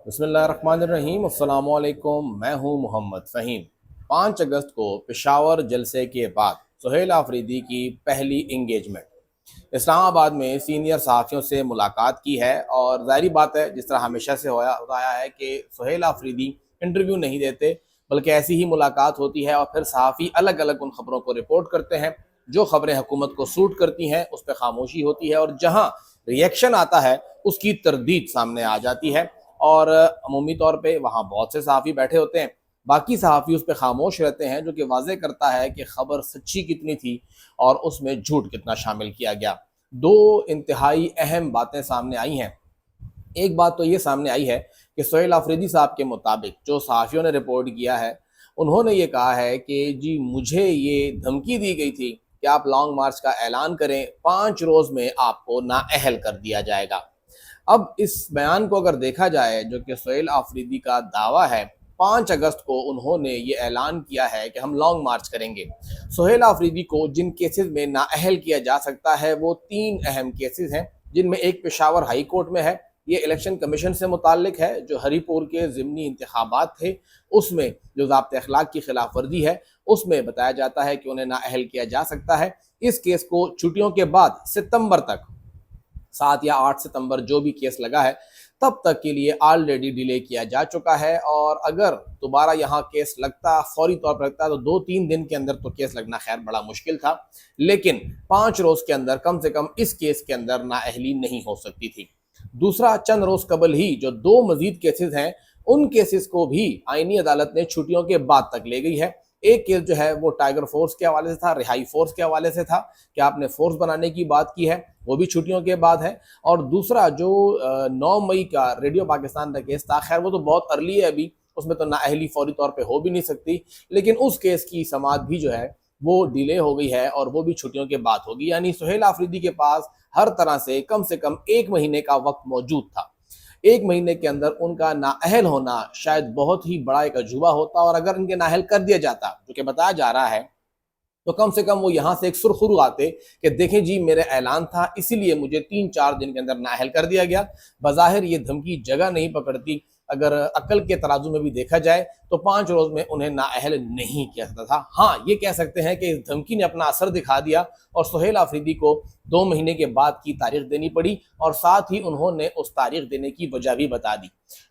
بسم اللہ الرحمن الرحیم، السلام علیکم، میں ہوں محمد فہیم۔ 5 اگست کو پشاور جلسے کے بعد سہیل آفریدی کی پہلی انگیجمنٹ اسلام آباد میں سینئر صحافیوں سے ملاقات کی ہے، اور ظاہری بات ہے جس طرح ہمیشہ سے ہوتا آیا ہے کہ سہیل آفریدی انٹرویو نہیں دیتے، بلکہ ایسی ہی ملاقات ہوتی ہے اور پھر صحافی الگ الگ ان خبروں کو رپورٹ کرتے ہیں۔ جو خبریں حکومت کو سوٹ کرتی ہیں اس پہ خاموشی ہوتی ہے، اور جہاں ریئیکشن آتا ہے اس کی تردید سامنے آ جاتی ہے، اور عمومی طور پہ وہاں بہت سے صحافی بیٹھے ہوتے ہیں، باقی صحافی اس پہ خاموش رہتے ہیں، جو کہ واضح کرتا ہے کہ خبر سچی کتنی تھی اور اس میں جھوٹ کتنا شامل کیا گیا۔ دو انتہائی اہم باتیں سامنے آئی ہیں۔ ایک بات تو یہ سامنے آئی ہے کہ سہیل آفریدی صاحب کے مطابق جو صحافیوں نے رپورٹ کیا ہے، انہوں نے یہ کہا ہے کہ جی مجھے یہ دھمکی دی گئی تھی کہ آپ لانگ مارچ کا اعلان کریں، 5 روز میں آپ کو نااہل کر دیا جائے گا۔ اب اس بیان کو اگر دیکھا جائے جو کہ سہیل آفریدی کا دعویٰ ہے، 5 اگست کو انہوں نے یہ اعلان کیا ہے کہ ہم لانگ مارچ کریں گے۔ سہیل آفریدی کو جن کیسز میں نااہل کیا جا سکتا ہے وہ 3 اہم کیسز ہیں، جن میں ایک پشاور ہائی کورٹ میں ہے، یہ الیکشن کمیشن سے متعلق ہے، جو ہری پور کے ضمنی انتخابات تھے اس میں جو ضابط اخلاق کی خلاف ورزی ہے اس میں بتایا جاتا ہے کہ انہیں نااہل کیا جا سکتا ہے۔ اس کیس کو چھٹیوں کے بعد ستمبر تک، 7 یا 8 ستمبر جو بھی کیس لگا ہے تب تک کے لیے آلریڈی ڈیلے کیا جا چکا ہے، اور اگر دوبارہ یہاں کیس لگتا، فوری طور پر لگتا، تو 2-3 دن کے اندر تو کیس لگنا خیر بڑا مشکل تھا، لیکن 5 روز کے اندر کم سے کم اس کیس کے اندر نااہلی نہیں ہو سکتی تھی۔ دوسرا، چند روز قبل ہی جو 2 مزید کیسز ہیں ان کیسز کو بھی آئینی عدالت نے چھٹیوں کے بعد تک لے گئی ہے۔ ایک کیس جو ہے وہ ٹائیگر فورس کے حوالے سے تھا، رہائی فورس کے حوالے سے تھا کہ آپ نے فورس بنانے کی بات کی ہے، وہ بھی چھٹیوں کے بعد ہے۔ اور دوسرا جو 9 مئی کا ریڈیو پاکستان کا کیس تھا، خیر وہ تو بہت ارلی ہے ابھی، اس میں تو نااہلی فوری طور پہ ہو بھی نہیں سکتی، لیکن اس کیس کی سماعت بھی جو ہے وہ ڈیلے ہو گئی ہے اور وہ بھی چھٹیوں کے بعد ہوگی۔ یعنی سہیل آفریدی کے پاس ہر طرح سے کم 1 مہینے کا وقت موجود تھا۔ 1 مہینے کے اندر ان کا نااہل ہونا شاید بہت ہی بڑا ایک عجوبہ ہوتا، اور اگر ان کے نااہل کر دیا جاتا جو کہ بتایا جا رہا ہے، تو کم سے کم وہ یہاں سے ایک سرخرو آتے کہ دیکھیں جی میرے اعلان تھا، اسی لیے مجھے 3-4 دن کے اندر نااہل کر دیا گیا۔ بظاہر یہ دھمکی جگہ نہیں پکڑتی، اگر عقل کے ترازو میں بھی دیکھا جائے تو 5 روز میں انہیں نااہل نہیں کیا سکتا تھا۔ ہاں یہ کہہ سکتے ہیں کہ اس دھمکی نے اپنا اثر دکھا دیا اور سہیل آفریدی کو 2 مہینے کے بعد کی تاریخ دینی پڑی، اور ساتھ ہی انہوں نے اس تاریخ دینے کی وجہ بھی بتا دی۔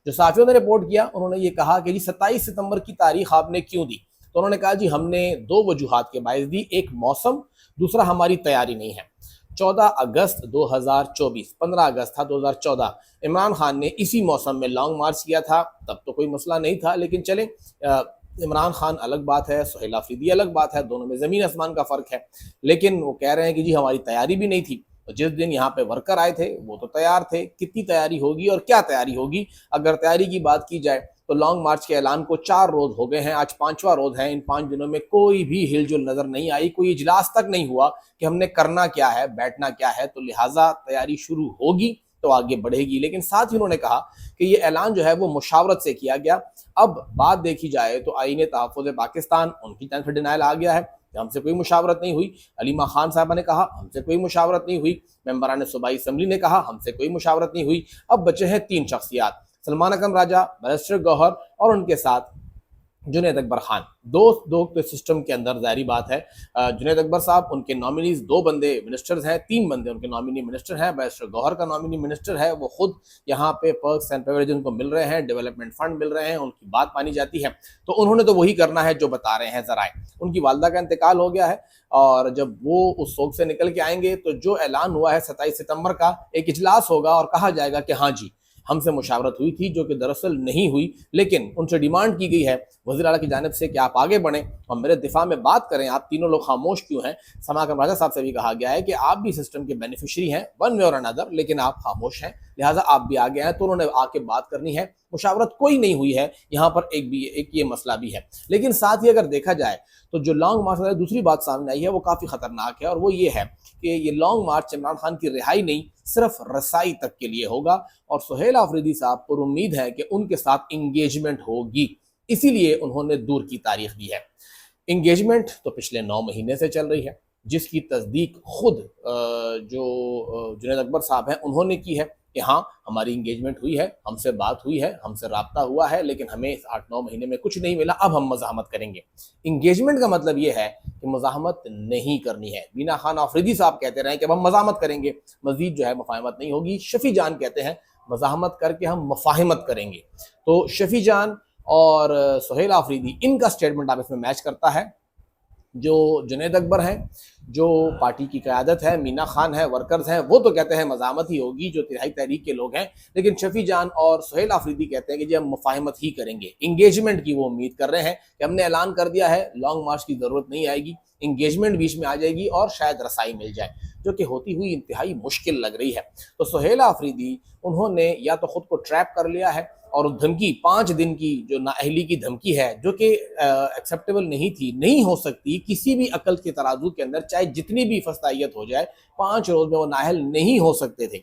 جو صحافیوں نے رپورٹ کیا انہوں نے یہ کہا کہ جی 27 ستمبر کی تاریخ آپ نے کیوں دی؟ تو انہوں نے کہا جی ہم نے 2 وجوہات کے باعث دی، ایک موسم، دوسرا ہماری تیاری نہیں ہے۔ 14 اگست 2024، 15 اگست تھا 2014، عمران خان نے اسی موسم میں لانگ مارچ کیا تھا، تب تو کوئی مسئلہ نہیں تھا، لیکن چلیں عمران خان الگ بات ہے، سہیل آفریدی الگ بات ہے، دونوں میں زمین آسمان کا فرق ہے، لیکن وہ کہہ رہے ہیں کہ جی ہماری تیاری بھی نہیں تھی۔ جس دن یہاں پہ ورکر آئے تھے وہ تو تیار تھے، کتنی تیاری ہوگی اور کیا تیاری ہوگی؟ اگر تیاری کی بات کی جائے تو لانگ مارچ کے اعلان کو 4 روز ہو گئے ہیں، آج 5واں روز ہے، ان 5 دنوں میں کوئی بھی ہل جل نظر نہیں آئی، کوئی اجلاس تک نہیں ہوا کہ ہم نے کرنا کیا ہے، بیٹھنا کیا ہے، تو لہٰذا تیاری شروع ہوگی تو آگے بڑھے گی۔ لیکن ساتھ ہی انہوں نے کہا کہ یہ اعلان جو ہے وہ مشاورت سے کیا گیا۔ اب بات دیکھی جائے تو آئین تحفظ پاکستان ان کی طرف سے ڈینائل آ گیا ہے کہ ہم سے کوئی مشاورت نہیں ہوئی، علیمہ خان صاحبہ نے کہا ہم سے کوئی مشاورت نہیں ہوئی، ممبران صوبائی اسمبلی نے کہا ہم سے کوئی مشاورت نہیں ہوئی۔ اب بچے ہیں 3 شخصیات، سلمان اکرم راجہ، بیرسٹر گوہر اور ان کے ساتھ جنید اکبر خان۔ دو سسٹم کے اندر ظاہری بات ہے، جنید اکبر صاحب ان کے نامینیز 2 بندے منسٹرز ہیں، 3 بندے ان کے نامینی منسٹر ہیں، بیرسٹر گوہر کا نامینی منسٹر ہے، وہ خود یہاں پہ پرکس اینڈ پریویلیجز کو مل رہے ہیں، ڈیولپمنٹ فنڈ مل رہے ہیں، ان کی بات مانی جاتی ہے، تو انہوں نے تو وہی کرنا ہے جو بتا رہے ہیں ذرائع۔ ان کی والدہ کا انتقال ہو گیا ہے، اور جب وہ اس سوگ سے نکل کے آئیں گے تو جو اعلان ہوا ہے 27 ستمبر کا، ایک اجلاس ہوگا اور کہا جائے گا کہ ہاں جی ہم سے مشاورت ہوئی تھی، جو کہ دراصل نہیں ہوئی، لیکن ان سے ڈیمانڈ کی گئی ہے وزیر اعلیٰ کی جانب سے کہ آپ آگے بڑھیں اور میرے دفاع میں بات کریں، آپ تینوں لوگ خاموش کیوں ہیں؟ سلمان اکرم راجہ صاحب سے بھی کہا گیا ہے کہ آپ بھی سسٹم کے بینیفیشری ہیں ون وے اور انادر، لیکن آپ خاموش ہیں، لہٰذا آپ بھی آگے آئیں، تو انہوں نے آ کے بات کرنی ہے۔ مشاورت کوئی نہیں ہوئی ہے یہاں پر، ایک یہ مسئلہ بھی ہے۔ لیکن ساتھ ہی اگر دیکھا جائے تو جو لانگ مارچ سے دوسری بات سامنے آئی ہے وہ کافی خطرناک ہے، اور وہ یہ ہے کہ یہ لانگ مارچ عمران خان کی رہائی نہیں، صرف رسائی تک کے لیے ہوگا، اور سہیل آفریدی صاحب پر امید ہے کہ ان کے ساتھ انگیجمنٹ ہوگی، اسی لیے انہوں نے دور کی تاریخ دی ہے۔ انگیجمنٹ تو پچھلے 9 مہینے سے چل رہی ہے، جس کی تصدیق خود جو جنید اکبر صاحب ہیں انہوں نے کی ہے، کہ ہاں ہماری انگیجمنٹ ہوئی ہے، ہم سے بات ہوئی ہے، ہم سے رابطہ ہوا ہے، لیکن ہمیں اس 8-9 مہینے میں کچھ نہیں ملا، اب ہم مزاحمت کریں گے۔ انگیجمنٹ کا مطلب یہ ہے کہ مزاحمت نہیں کرنی ہے۔ مینا خان آفریدی صاحب کہتے رہے کہ اب ہم مزاحمت کریں گے، مزید جو ہے مفاہمت نہیں ہوگی۔ شفیع جان کہتے ہیں مزاحمت کر کے ہم مفاہمت کریں گے۔ تو شفیع جان اور سہیل آفریدی، ان کا سٹیٹمنٹ آپ اس میں میچ کرتا ہے۔ جو جنید اکبر ہیں، جو پارٹی کی قیادت ہے، مینا خان ہے، ورکرز ہیں، وہ تو کہتے ہیں مزاحمت ہی ہوگی، جو تہائی تحریک کے لوگ ہیں، لیکن شفیع جان اور سہیل آفریدی کہتے ہیں کہ جی ہم مفاہمت ہی کریں گے۔ انگیجمنٹ کی وہ امید کر رہے ہیں کہ ہم نے اعلان کر دیا ہے، لانگ مارچ کی ضرورت نہیں آئے گی، انگیجمنٹ بیچ میں آ جائے گی اور شاید رسائی مل جائے، جو کہ ہوتی ہوئی انتہائی مشکل لگ رہی ہے۔ تو سہیل آفریدی انہوں نے یا تو خود کو ٹریپ کر لیا ہے، اور دھمکی 5 دن کی جو نااہلی کی دھمکی ہے، جو کہ ایکسیپٹیبل نہیں تھی، نہیں ہو سکتی کسی بھی عقل کے ترازو کے اندر، چاہے جتنی بھی فستائیت ہو جائے، 5 روز میں وہ نااہل نہیں ہو سکتے تھے۔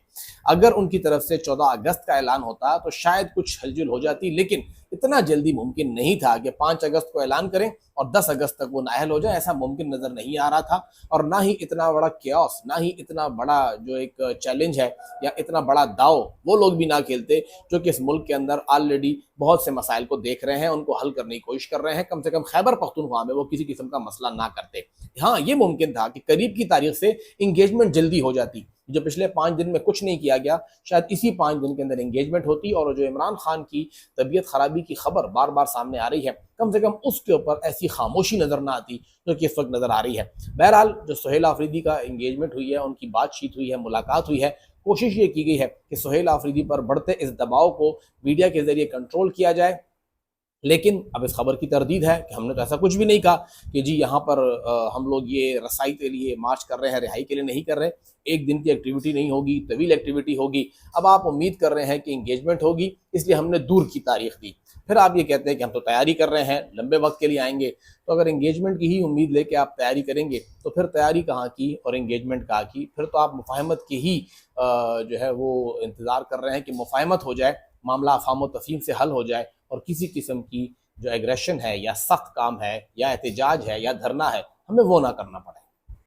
اگر ان کی طرف سے 14 اگست کا اعلان ہوتا تو شاید کچھ ہلچل ہو جاتی، لیکن اتنا جلدی ممکن نہیں تھا کہ 5 اگست کو اعلان کریں اور 10 اگست تک وہ نااہل ہو جائے، ایسا ممکن نظر نہیں آ رہا تھا۔ اور نہ ہی اتنا بڑا کیوس، نہ ہی اتنا بڑا جو ایک چیلنج ہے یا اتنا بڑا داؤ وہ لوگ بھی نہ کھیلتے جو کہ اس ملک کے اندر آلریڈی بہت سے مسائل کو دیکھ رہے ہیں، ان کو حل کرنے کی کوشش کر رہے ہیں۔ کم سے کم خیبر پختونخوا میں وہ کسی قسم کا مسئلہ نہ کرتے۔ ہاں یہ ممکن تھا کہ قریب کی تاریخ سے انگیجمنٹ جلدی ہو جاتی، جو پچھلے 5 دن میں کچھ نہیں کیا گیا، شاید اسی 5 دن کے اندر انگیجمنٹ ہوتی، اور جو عمران خان کی طبیعت خرابی کی خبر بار بار سامنے آ رہی ہے، کم سے کم اس کے اوپر ایسی خاموشی نظر نہ آتی جو کہ اس وقت نظر آ رہی ہے۔ بہرحال جو سہیل آفریدی کا انگیجمنٹ ہوئی ہے، ان کی بات چیت ہوئی ہے، ملاقات ہوئی ہے، کوشش یہ کی گئی ہے کہ سہیل آفریدی پر بڑھتے اس دباؤ کو میڈیا کے ذریعے کنٹرول کیا جائے، لیکن اب اس خبر کی تردید ہے کہ ہم نے تو ایسا کچھ بھی نہیں کہا کہ جی یہاں پر ہم لوگ یہ رسائی کے لیے مارچ کر رہے ہیں، رہائی کے لیے نہیں کر رہے۔ ایک دن کی ایکٹیویٹی نہیں ہوگی، طویل ایکٹیویٹی ہوگی۔ اب آپ امید کر رہے ہیں کہ انگیجمنٹ ہوگی، اس لیے ہم نے دور کی تاریخ دی۔ پھر آپ یہ کہتے ہیں کہ ہم تو تیاری کر رہے ہیں، لمبے وقت کے لیے آئیں گے۔ تو اگر انگیجمنٹ کی ہی امید لے کے آپ تیاری کریں گے تو پھر تیاری کہاں کی اور انگیجمنٹ کہاں کی؟ پھر تو آپ مفاہمت کی ہی جو ہے وہ انتظار کر رہے ہیں کہ مفاہمت ہو جائے، معاملہ افہام و تفہیم سے حل ہو جائے، اور کسی قسم کی جو ایگریشن ہے یا سخت کام ہے یا احتجاج ہے یا دھرنا ہے، ہمیں وہ نہ کرنا پڑے۔